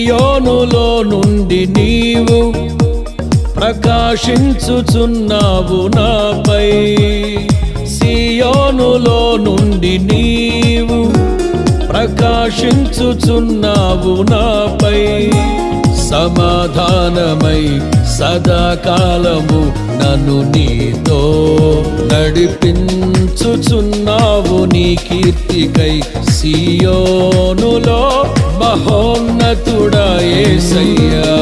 సియోనులో నుండి నీవు ప్రకాశించుచున్నావు నాపై. సియోనులో నుండి నీవు ప్రకాశించుచున్నావు నాపై. సమాధానమై సదాకాలము నన్ను నీతో నడిపించుచున్నావు నీ కీర్తికై. సియోనులో మహోన్నతుడా యేసయ్యా,